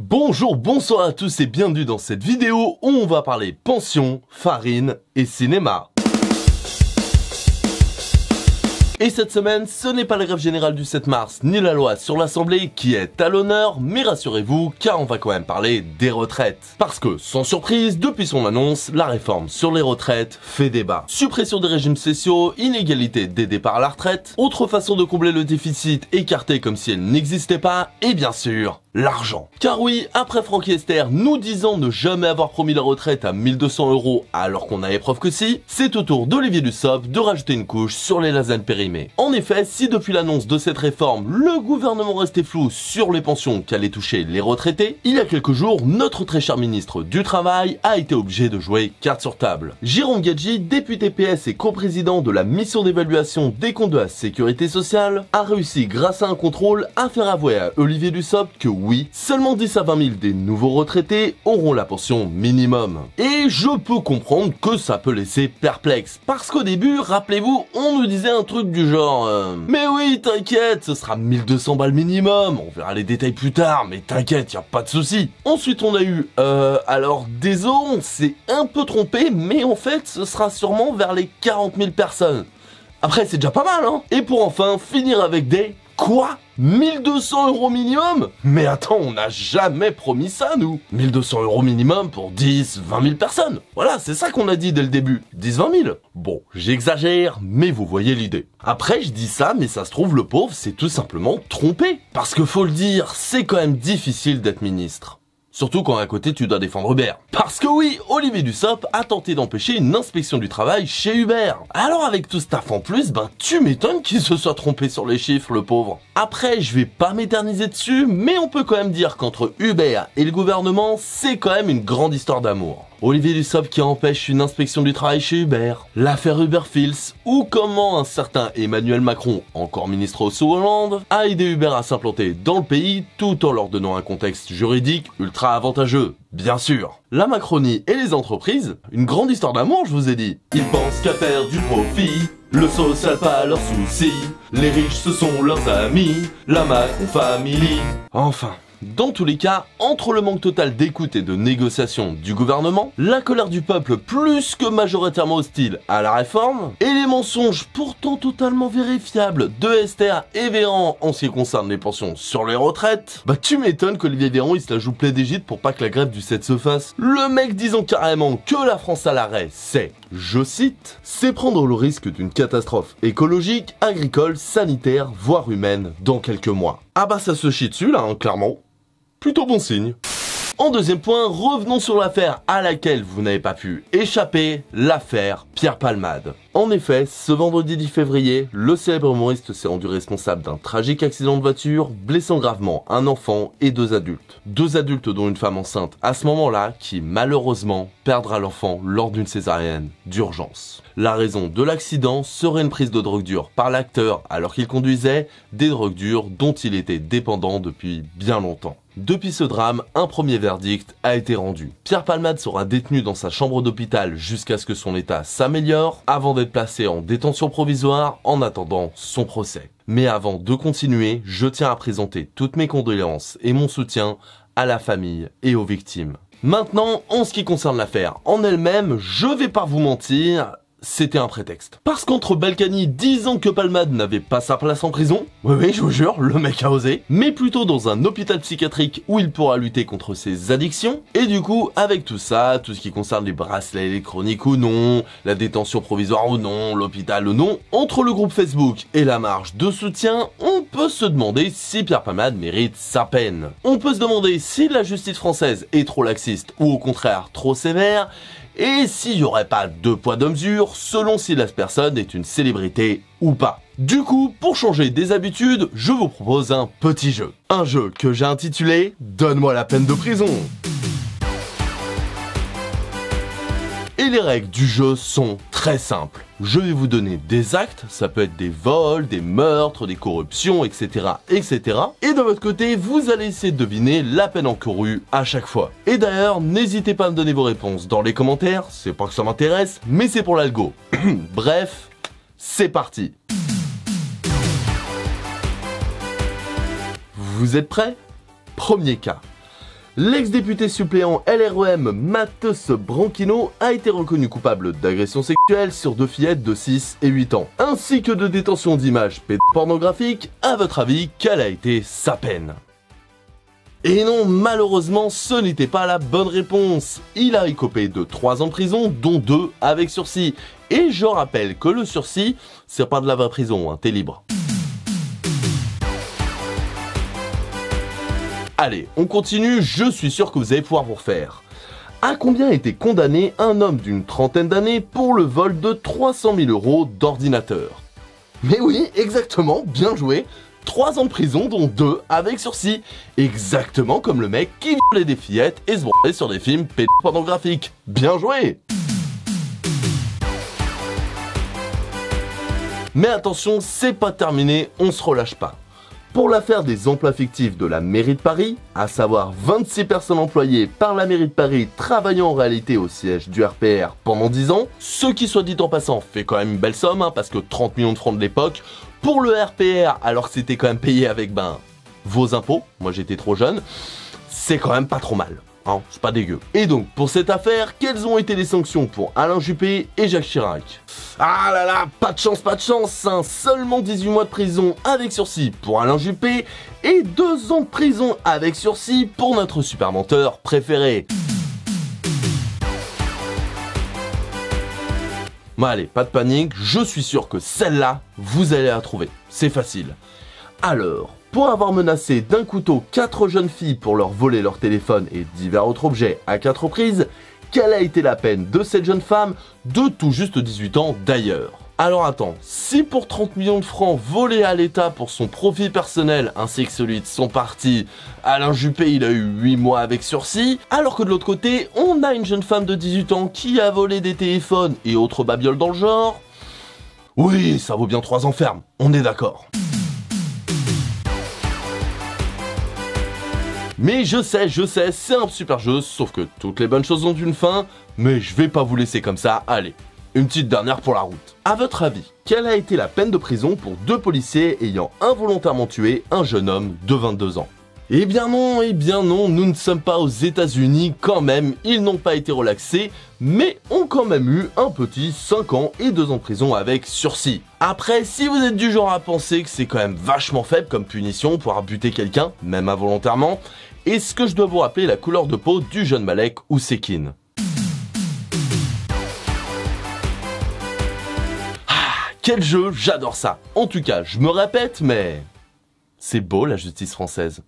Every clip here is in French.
Bonjour, bonsoir à tous et bienvenue dans cette vidéo où on va parler pension, farine et cinéma. Et cette semaine, ce n'est pas la grève générale du 7 mars, ni la loi sur l'Assemblée qui est à l'honneur, mais rassurez-vous, car on va quand même parler des retraites. Parce que, sans surprise, depuis son annonce, la réforme sur les retraites fait débat. Suppression des régimes spéciaux, inégalité des départs à la retraite, autre façon de combler le déficit écarté comme si elle n'existait pas, et bien sûr, l'argent. Car oui, après Franck et Esther nous disant ne jamais avoir promis la retraite à 1200 € alors qu'on avait preuve que si, c'est au tour d'Olivier Dussopt de rajouter une couche sur les lasagnes périmées. En effet, si depuis l'annonce de cette réforme, le gouvernement restait flou sur les pensions qu'allaient toucher les retraités, il y a quelques jours, notre très cher ministre du Travail a été obligé de jouer carte sur table. Jérôme Gadji, député PS et coprésident de la mission d'évaluation des comptes de la sécurité sociale, a réussi grâce à un contrôle à faire avouer à Olivier Dussopt que oui, seulement 10 à 20 000 des nouveaux retraités auront la pension minimum. Et je peux comprendre que ça peut laisser perplexe, parce qu'au début, rappelez-vous, on nous disait un truc du genre mais oui, t'inquiète, ce sera 1200 balles minimum, on verra les détails plus tard, mais t'inquiète, y a pas de souci. Ensuite on a eu alors désolé, on s'est un peu trompé, mais en fait ce sera sûrement vers les 40 000 personnes. Après c'est déjà pas mal, hein. Et pour enfin finir avec des quoi, 1200 € minimum? Mais attends, on n'a jamais promis ça, nous. 1200 € minimum pour 10, 20 000 personnes. Voilà, c'est ça qu'on a dit dès le début. 10, 20 000. Bon, j'exagère, mais vous voyez l'idée. Après, je dis ça, mais ça se trouve, le pauvre s'est tout simplement trompé. Parce que faut le dire, c'est quand même difficile d'être ministre. Surtout quand à côté tu dois défendre Uber. Parce que oui, Olivier Dussopt a tenté d'empêcher une inspection du travail chez Uber. Alors avec tout ce taf en plus, tu m'étonnes qu'il se soit trompé sur les chiffres, le pauvre. Après, je vais pas m'éterniser dessus, mais on peut quand même dire qu'entre Uber et le gouvernement, c'est quand même une grande histoire d'amour. Olivier Dussopt qui empêche une inspection du travail chez Uber, l'affaire Uber Fields, ou comment un certain Emmanuel Macron, encore ministre sous Hollande, a aidé Uber à s'implanter dans le pays tout en leur donnant un contexte juridique ultra avantageux. Bien sûr. La Macronie et les entreprises, une grande histoire d'amour, je vous ai dit. Ils pensent qu'à faire du profit, le social pas leur souci, les riches ce sont leurs amis, la Macron Family. Enfin. Dans tous les cas, entre le manque total d'écoute et de négociation du gouvernement, la colère du peuple plus que majoritairement hostile à la réforme, et les mensonges pourtant totalement vérifiables de Esther et Véran en ce qui concerne les pensions sur les retraites, tu m'étonnes qu'Olivier Véran il se la joue plaid d'Égypte pour pas que la grève du 7 se fasse. Le mec disant carrément que la France à l'arrêt, c'est, je cite, c'est prendre le risque d'une catastrophe écologique, agricole, sanitaire, voire humaine dans quelques mois. Ah ça se chie dessus là, clairement. Plutôt bon signe. En deuxième point, revenons sur l'affaire à laquelle vous n'avez pas pu échapper, l'affaire Pierre Palmade. En effet, ce vendredi 10 février, le célèbre humoriste s'est rendu responsable d'un tragique accident de voiture, blessant gravement un enfant et deux adultes. Deux adultes dont une femme enceinte à ce moment-là, qui malheureusement perdra l'enfant lors d'une césarienne d'urgence. La raison de l'accident serait une prise de drogue dure par l'acteur alors qu'il conduisait des drogues dures dont il était dépendant depuis bien longtemps. Depuis ce drame, un premier verdict a été rendu. Pierre Palmade sera détenu dans sa chambre d'hôpital jusqu'à ce que son état s'améliore, avant d'être placé en détention provisoire en attendant son procès. Mais avant de continuer, je tiens à présenter toutes mes condoléances et mon soutien à la famille et aux victimes. Maintenant, en ce qui concerne l'affaire en elle-même, je vais pas vous mentir, c'était un prétexte. Parce qu'entre Balkany disant que Palmade n'avait pas sa place en prison, oui, je vous jure, le mec a osé, mais plutôt dans un hôpital psychiatrique où il pourra lutter contre ses addictions, et du coup, avec tout ça, tout ce qui concerne les bracelets électroniques ou non, la détention provisoire ou non, l'hôpital ou non, entre le groupe Facebook et la marche de soutien, on peut se demander si Pierre Palmade mérite sa peine. On peut se demander si la justice française est trop laxiste ou au contraire trop sévère, et s'il n'y aurait pas deux poids deux mesures selon si la personne est une célébrité ou pas. Du coup, pour changer des habitudes, je vous propose un petit jeu. Un jeu que j'ai intitulé « Donne-moi la peine de prison ». Et les règles du jeu sont très simples. Je vais vous donner des actes, ça peut être des vols, des meurtres, des corruptions, etc. etc. Et de votre côté, vous allez essayer de deviner la peine encourue à chaque fois. Et d'ailleurs, n'hésitez pas à me donner vos réponses dans les commentaires, c'est pas que ça m'intéresse, mais c'est pour l'algo. Bref, c'est parti. Vous êtes prêts? Premier cas. L'ex-député suppléant LREM Matheus Branquinho a été reconnu coupable d'agression sexuelle sur 2 fillettes de 6 et 8 ans, ainsi que de détention d'images pédopornographiques. À votre avis, quelle a été sa peine? Et non, malheureusement, ce n'était pas la bonne réponse. Il a écopé de 3 ans de prison, dont 2 avec sursis. Et je rappelle que le sursis, c'est pas de la vraie prison, hein, t'es libre. Allez, on continue, je suis sûr que vous allez pouvoir vous refaire. À combien a été condamné un homme d'une trentaine d'années pour le vol de 300 000 € d'ordinateur? Mais oui, exactement, bien joué. 3 ans de prison, dont 2 avec sursis. Exactement comme le mec qui violait des fillettes et se branlait sur des films pédopornographiques. Bien joué! Mais attention, c'est pas terminé, on se relâche pas. Pour l'affaire des emplois fictifs de la mairie de Paris, à savoir 26 personnes employées par la mairie de Paris travaillant en réalité au siège du RPR pendant 10 ans, ce qui soit dit en passant fait quand même une belle somme, hein, parce que 30 millions de francs de l'époque, pour le RPR alors que c'était quand même payé avec vos impôts, moi j'étais trop jeune, c'est quand même pas trop mal. Hein, c'est pas dégueu. Et donc, pour cette affaire, quelles ont été les sanctions pour Alain Juppé et Jacques Chirac? Ah là là, pas de chance, hein. Seulement 18 mois de prison avec sursis pour Alain Juppé et 2 ans de prison avec sursis pour notre super menteur préféré. Bon allez, pas de panique, je suis sûr que celle-là, vous allez la trouver. C'est facile. Alors, pour avoir menacé d'un couteau 4 jeunes filles pour leur voler leur téléphone et divers autres objets à 4 reprises, quelle a été la peine de cette jeune femme de tout juste 18 ans d'ailleurs? Alors attends, si pour 30 millions de francs volés à l'État pour son profit personnel ainsi que celui de son parti, Alain Juppé il a eu 8 mois avec sursis, alors que de l'autre côté, on a une jeune femme de 18 ans qui a volé des téléphones et autres babioles dans le genre, oui, ça vaut bien 3 ans ferme, on est d'accord. Mais je sais, c'est un super jeu, sauf que toutes les bonnes choses ont une fin, mais je vais pas vous laisser comme ça, allez, une petite dernière pour la route. À votre avis, quelle a été la peine de prison pour 2 policiers ayant involontairement tué un jeune homme de 22 ans? Eh bien non, nous ne sommes pas aux États-Unis quand même, ils n'ont pas été relaxés, mais ont quand même eu un petit 5 ans et 2 ans de prison avec sursis. Après, si vous êtes du genre à penser que c'est quand même vachement faible comme punition pour avoir buté quelqu'un, même involontairement, est-ce que je dois vous rappeler la couleur de peau du jeune Malek Ousekine? Ah, quel jeu, j'adore ça. En tout cas, je me répète, mais c'est beau la justice française.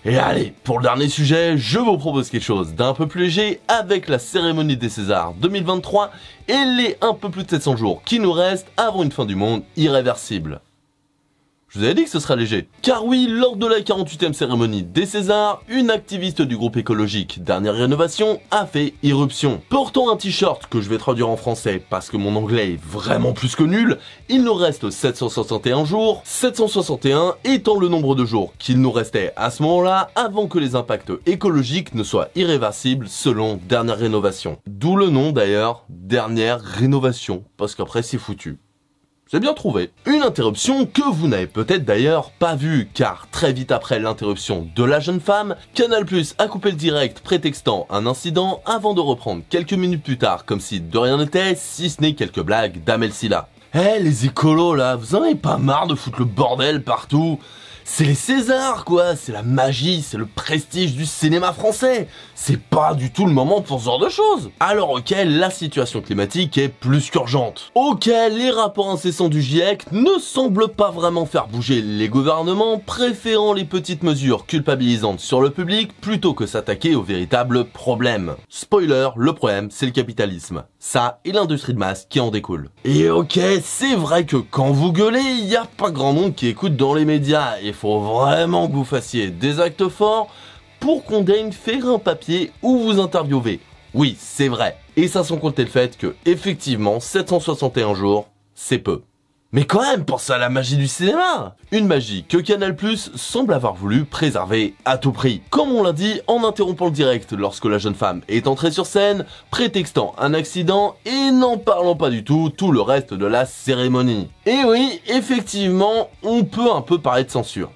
Et allez, pour le dernier sujet, je vous propose quelque chose d'un peu plus léger avec la cérémonie des Césars 2023 et les un peu plus de 700 jours qui nous restent avant une fin du monde irréversible. Je vous avais dit que ce serait léger. Car oui, lors de la 48e cérémonie des Césars, une activiste du groupe écologique Dernière Rénovation a fait irruption. Portant un t-shirt que je vais traduire en français parce que mon anglais est vraiment plus que nul, il nous reste 761 jours, 761 étant le nombre de jours qu'il nous restait à ce moment-là avant que les impacts écologiques ne soient irréversibles selon Dernière Rénovation. D'où le nom d'ailleurs, Dernière Rénovation, parce qu'après c'est foutu. C'est bien trouvé. Une interruption que vous n'avez peut-être d'ailleurs pas vue, car très vite après l'interruption de la jeune femme, Canal+ a coupé le direct prétextant un incident avant de reprendre quelques minutes plus tard comme si de rien n'était, si ce n'est quelques blagues d'Amel Silla. Eh les écolos là, vous en avez pas marre de foutre le bordel partout? C'est les Césars quoi, c'est la magie, c'est le prestige du cinéma français. C'est pas du tout le moment pour ce genre de choses. Alors ok, la situation climatique est plus qu'urgente. Ok, les rapports incessants du GIEC ne semblent pas vraiment faire bouger les gouvernements, préférant les petites mesures culpabilisantes sur le public plutôt que s'attaquer aux véritables problèmes. Spoiler, le problème c'est le capitalisme. Ça et l'industrie de masse qui en découle. Et ok, c'est vrai que quand vous gueulez, il n'y a pas grand monde qui écoute dans les médias. Il faut vraiment que vous fassiez des actes forts pour qu'on daigne faire un papier où vous interviewez. Oui, c'est vrai. Et ça sans compter le fait que, effectivement, 761 jours, c'est peu. Mais quand même, pensez à la magie du cinéma! Une magie que Canal+ semble avoir voulu préserver à tout prix. Comme on l'a dit en interrompant le direct lorsque la jeune femme est entrée sur scène, prétextant un accident et n'en parlant pas du tout le reste de la cérémonie. Et oui, effectivement, on peut un peu parler de censure.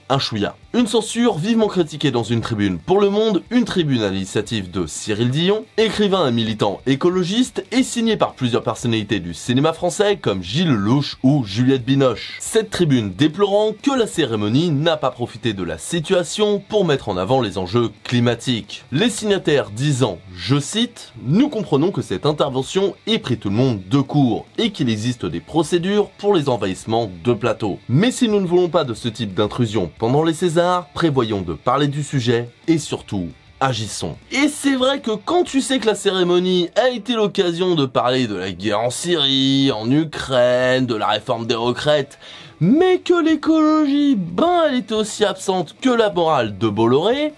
Un chouïa. Une censure vivement critiquée dans une tribune pour Le Monde, une tribune à l'initiative de Cyril Dion, écrivain et militant écologiste et signé par plusieurs personnalités du cinéma français comme Gilles Lelouch ou Juliette Binoche. Cette tribune déplorant que la cérémonie n'a pas profité de la situation pour mettre en avant les enjeux climatiques. Les signataires disant, je cite, « Nous comprenons que cette intervention ait pris tout le monde de court et qu'il existe des procédures pour les envahissements de plateaux. Mais si nous ne voulons pas de ce type d'intrusion pendant les Césars, prévoyons de parler du sujet et surtout, agissons. » Et c'est vrai que quand tu sais que la cérémonie a été l'occasion de parler de la guerre en Syrie, en Ukraine, de la réforme des retraites, mais que l'écologie, elle était aussi absente que la morale de Bolloré,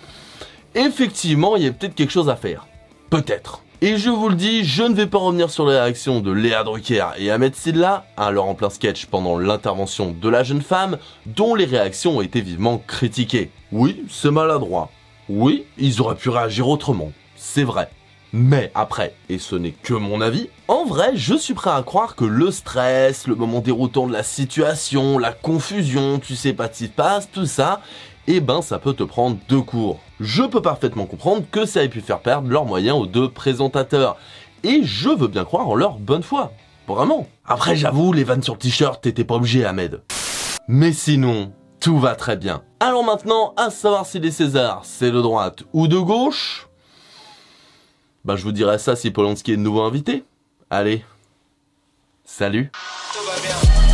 effectivement, il y a peut-être quelque chose à faire. Peut-être. Et je vous le dis, je ne vais pas revenir sur les réactions de Léa Drucker et Ahmed Silla, alors en plein sketch pendant l'intervention de la jeune femme, dont les réactions ont été vivement critiquées. Oui, c'est maladroit. Oui, ils auraient pu réagir autrement. C'est vrai. Mais après, et ce n'est que mon avis, en vrai, je suis prêt à croire que le stress, le moment déroutant de la situation, la confusion, tu sais pas ce qui se passe, tout ça, ça peut te prendre de court. Je peux parfaitement comprendre que ça ait pu faire perdre leurs moyens aux deux présentateurs. Et je veux bien croire en leur bonne foi. Vraiment. Après, j'avoue, les vannes sur le t-shirt, t'étais pas obligé, Ahmed. Mais sinon, tout va très bien. Alors maintenant, à savoir si les Césars, c'est de droite ou de gauche, je vous dirai ça si Polanski est de nouveau invité. Allez, salut. Tout va bien.